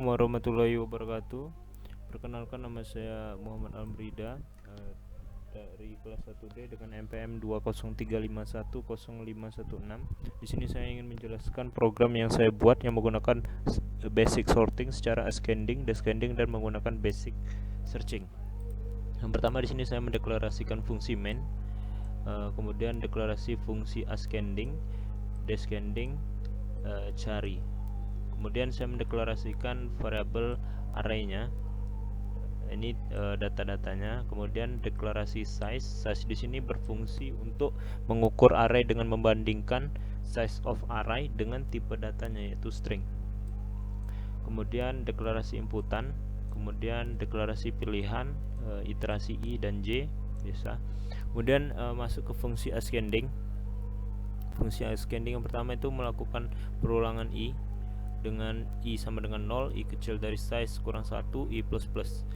Warahmatullahi wabarakatuh. Perkenalkan, nama saya Muhammad Almrida dari kelas 1D dengan NPM 203510516. Di sini saya ingin menjelaskan program yang saya buat yang menggunakan basic sorting secara ascending, descending, dan menggunakan basic searching. Yang pertama, di sini saya mendeklarasikan fungsi main, kemudian deklarasi fungsi ascending, descending, cari. Kemudian saya mendeklarasikan variabel array-nya, ini data-datanya. Kemudian deklarasi size di sini berfungsi untuk mengukur array dengan membandingkan size of array dengan tipe datanya, yaitu string. Kemudian deklarasi inputan, kemudian deklarasi pilihan, iterasi i dan j biasa. Kemudian masuk ke fungsi ascending. Fungsi ascending yang pertama itu melakukan perulangan i dengan i sama dengan 0, i kecil dari size kurang 1, i plus plus.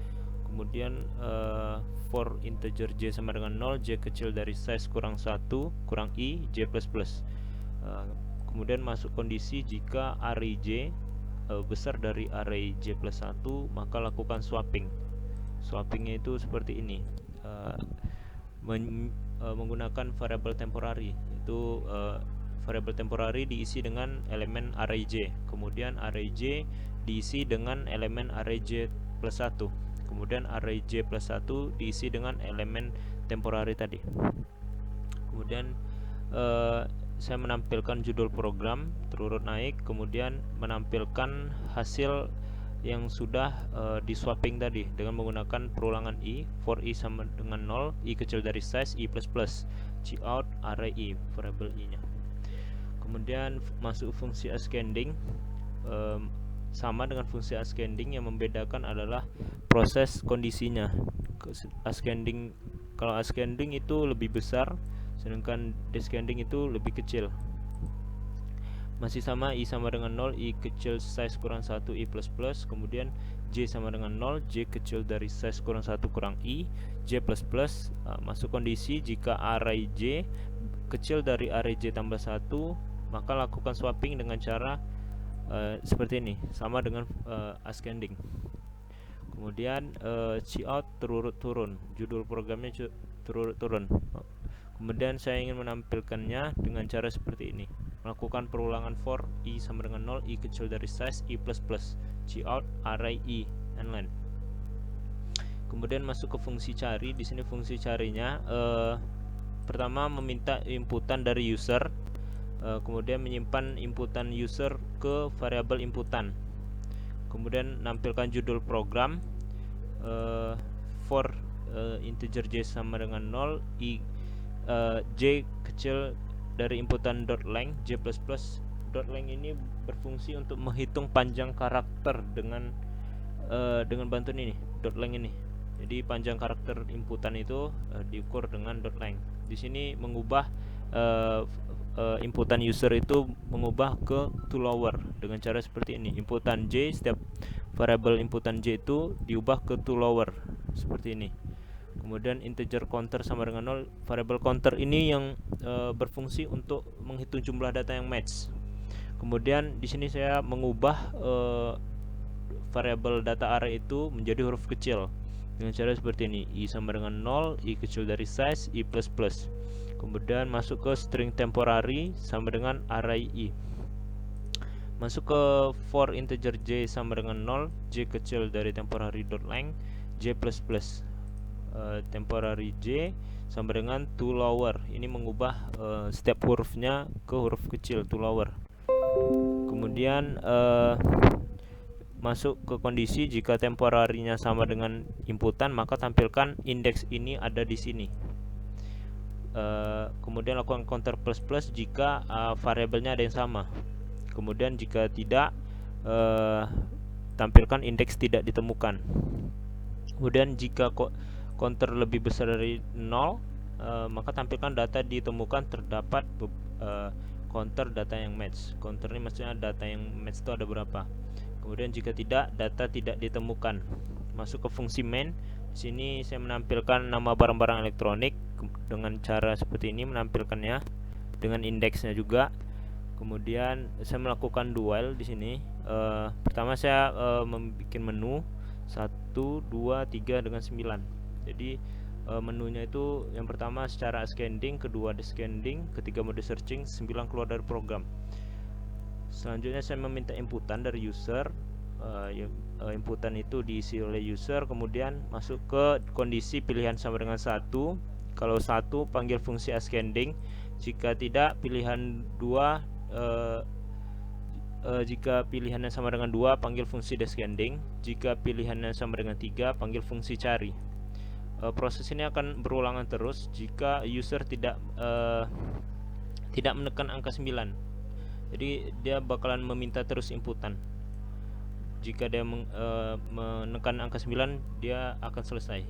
Kemudian for integer j sama dengan 0, j kecil dari size kurang 1 kurang i, j plus plus. Kemudian masuk kondisi jika array j besar dari array j plus 1, maka lakukan swapping. Swappingnya itu seperti ini, menggunakan variabel temporary, itu variabel temporary diisi dengan elemen array j, kemudian array j diisi dengan elemen array j plus 1, kemudian array j plus 1 diisi dengan elemen temporary tadi. Kemudian saya menampilkan judul program terurut naik, kemudian menampilkan hasil yang sudah di swapping tadi dengan menggunakan perulangan i, for i sama dengan 0, i kecil dari size, i plus plus, cout array i, variabel i nya. Kemudian masuk fungsi ascending, sama dengan fungsi ascending, yang membedakan adalah proses kondisinya. Ascending, kalau ascending itu lebih besar, sedangkan descending itu lebih kecil. Masih sama, i sama dengan 0, i kecil size kurang 1, i plus plus. Kemudian j sama dengan 0, j kecil dari size kurang 1 kurang i, j plus plus. Masuk kondisi jika array j kecil dari array j tambah 1, maka lakukan swapping dengan cara seperti ini, sama dengan ascending. Kemudian cout terurut turun, judul programnya terurut turun. Kemudian saya ingin menampilkannya dengan cara seperti ini, melakukan perulangan for i sama dengan 0, i kecil dari size, i plus plus, cout array i and len. Kemudian masuk ke fungsi cari. Di sini fungsi carinya pertama meminta inputan dari user, kemudian menyimpan inputan user ke variabel inputan, kemudian nampilkan judul program, for integer j sama dengan 0, j kecil dari inputan .length, j plus plus. .length ini berfungsi untuk menghitung panjang karakter dengan bantuan ini, .length ini. Jadi panjang karakter inputan itu diukur dengan .length. Di sini mengubah inputan user itu mengubah ke to lower dengan cara seperti ini. Inputan j, setiap variabel inputan j itu diubah ke to lower seperti ini. Kemudian integer counter sama dengan 0. Variabel counter ini yang berfungsi untuk menghitung jumlah data yang match. Kemudian di sini saya mengubah variabel data array itu menjadi huruf kecil dengan cara seperti ini, i sama dengan 0, i kecil dari size, i plus plus. Kemudian masuk ke string temporary sama dengan array i. Masuk ke for integer j sama dengan 0, j kecil dari temporary .length, j plus plus. Temporary j sama dengan to lower. Ini mengubah setiap hurufnya ke huruf kecil, to lower. Kemudian masuk ke kondisi jika temporary-nya sama dengan inputan, maka tampilkan indeks ini ada di sini. Kemudian lakukan counter plus plus jika variabelnya ada yang sama. Kemudian jika tidak, tampilkan indeks tidak ditemukan. Kemudian jika counter lebih besar dari 0, maka tampilkan data ditemukan terdapat counter data yang match. Counter ini maksudnya data yang match itu ada berapa. Kemudian jika tidak, data tidak ditemukan. Masuk ke fungsi main. Di sini saya menampilkan nama barang-barang elektronik dengan cara seperti ini, menampilkannya dengan indeksnya juga. Kemudian saya melakukan do while di sini. Pertama saya membuat menu 1, 2, 3 dengan 9. Jadi menunya itu yang pertama secara ascending, kedua descending, ketiga mode searching, 9 keluar dari program. Selanjutnya saya meminta inputan dari user. Inputan itu diisi oleh user, kemudian masuk ke kondisi pilihan sama dengan 1. Kalau 1 panggil fungsi ascending, jika tidak pilihan 2, jika pilihannya sama dengan 2 panggil fungsi descending, jika pilihannya sama dengan 3 panggil fungsi cari. Proses ini akan berulangan terus jika user tidak menekan angka 9. Jadi dia bakalan meminta terus inputan. Jika dia menekan angka 9, dia akan selesai.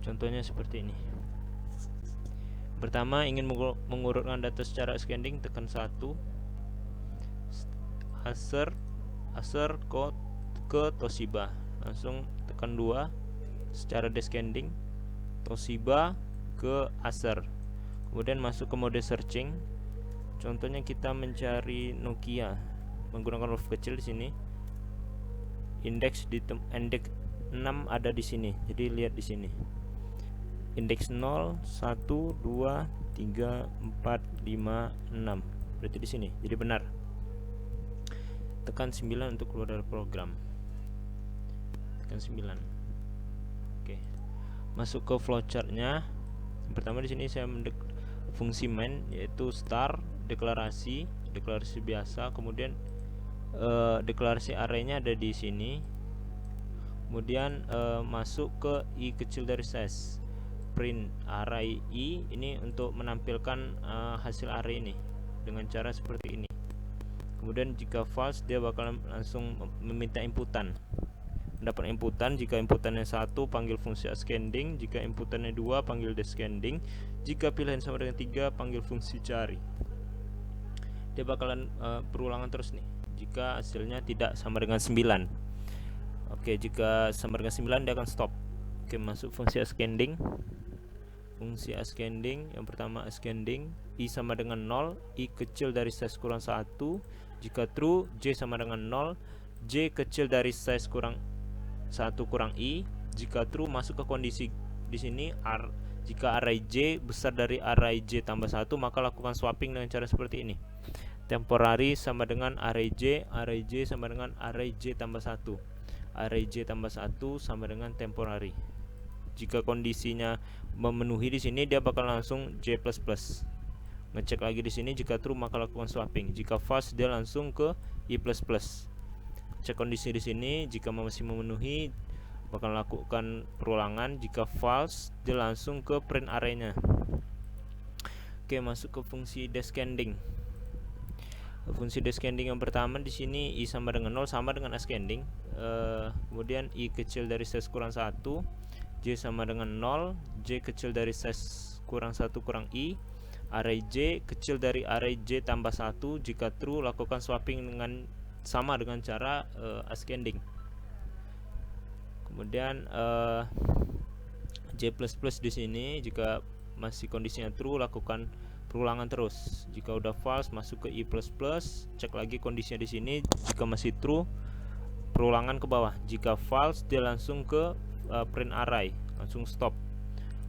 Contohnya seperti ini. Pertama, ingin mengurutkan data secara ascending, tekan 1. Acer ke Toshiba, langsung tekan 2. Secara descending, Toshiba ke Acer. Kemudian masuk ke mode searching. Contohnya kita mencari Nokia menggunakan huruf kecil di sini. Indeks 6 ada di sini. Jadi lihat di sini. Indeks 0, 1, 2, 3, 4, 5, 6. Berarti di sini. Jadi benar. Tekan 9 untuk keluar dari program. Tekan 9. Oke. Masuk ke flowchartnya. Pertama di sini saya fungsi main yaitu start, deklarasi biasa, kemudian deklarasi arraynya ada di sini. Kemudian masuk ke i kecil dari size, print array i ini untuk menampilkan hasil array ini dengan cara seperti ini. Kemudian jika false dia bakal langsung meminta inputan. Mendapat inputan, jika inputannya 1 panggil fungsi ascending, jika inputannya 2 panggil descending, jika pilihan sama dengan 3 panggil fungsi cari. Dia bakalan berulangan terus nih jika hasilnya tidak sama dengan 9. Oke, jika sama dengan 9 dia akan stop. Oke, masuk fungsi ascending. Fungsi ascending yang pertama ascending, i sama dengan 0, i kecil dari size kurang 1. Jika true, j sama dengan 0, j kecil dari size kurang 1 kurang i. Jika true, masuk ke kondisi di sini jika array j besar dari array j tambah 1, maka lakukan swapping dengan cara seperti ini. Temporary sama dengan array j sama dengan array j tambah 1. Array j tambah 1 sama dengan temporary. Jika kondisinya memenuhi di sini, dia bakal langsung j++. Ngecek lagi di sini, jika true maka lakukan swapping. Jika false dia langsung ke i++. Cek kondisi di sini, jika masih memenuhi bakal lakukan perulangan, jika false dia langsung ke print array-nya. Oke, masuk ke fungsi descending. Fungsi descending yang pertama di sini i sama dengan 0 sama dengan ascending. Kemudian i kecil dari size kurang 1, j sama dengan 0, j kecil dari size kurang 1 kurang i, array j kecil dari array j tambah 1. Jika true lakukan swapping dengan sama dengan cara ascending. Kemudian j++ di sini jika masih kondisinya true lakukan perulangan terus. Jika udah false masuk ke i++, cek lagi kondisinya di sini. Jika masih true perulangan ke bawah. Jika false dia langsung ke print array, langsung stop.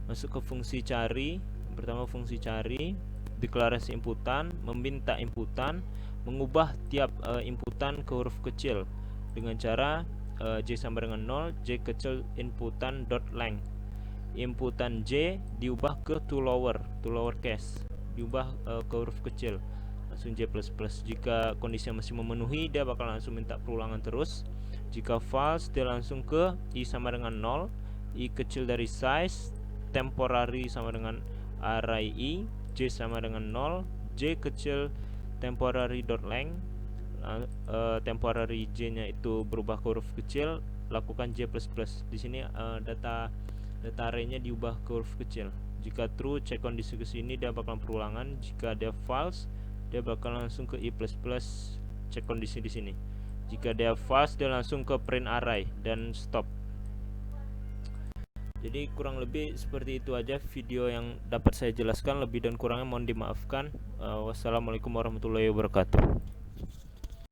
Masuk ke fungsi cari. Pertama fungsi cari, deklarasi inputan, meminta inputan, mengubah tiap inputan ke huruf kecil dengan cara j sama dengan 0, j kecil inputan dot length. Inputan j diubah ke to lowercase, diubah ke huruf kecil, langsung j++. Jika kondisinya masih memenuhi, dia bakal langsung minta perulangan terus. Jika false, dia langsung ke i sama dengan 0, i kecil dari size, temporary sama dengan array i, j sama dengan 0, j kecil temporary dot length. Temporary j nya itu berubah ke huruf kecil, lakukan j++. Di sini data array-nya diubah ke huruf kecil. Jika true, cek kondisi ke sini, dia bakal perulangan. Jika dia false, dia bakal langsung ke i++, cek kondisi di sini. Jika dia false, dia langsung ke print array dan stop. Jadi kurang lebih seperti itu aja video yang dapat saya jelaskan. Lebih dan kurangnya mohon dimaafkan. Wassalamualaikum warahmatullahi wabarakatuh.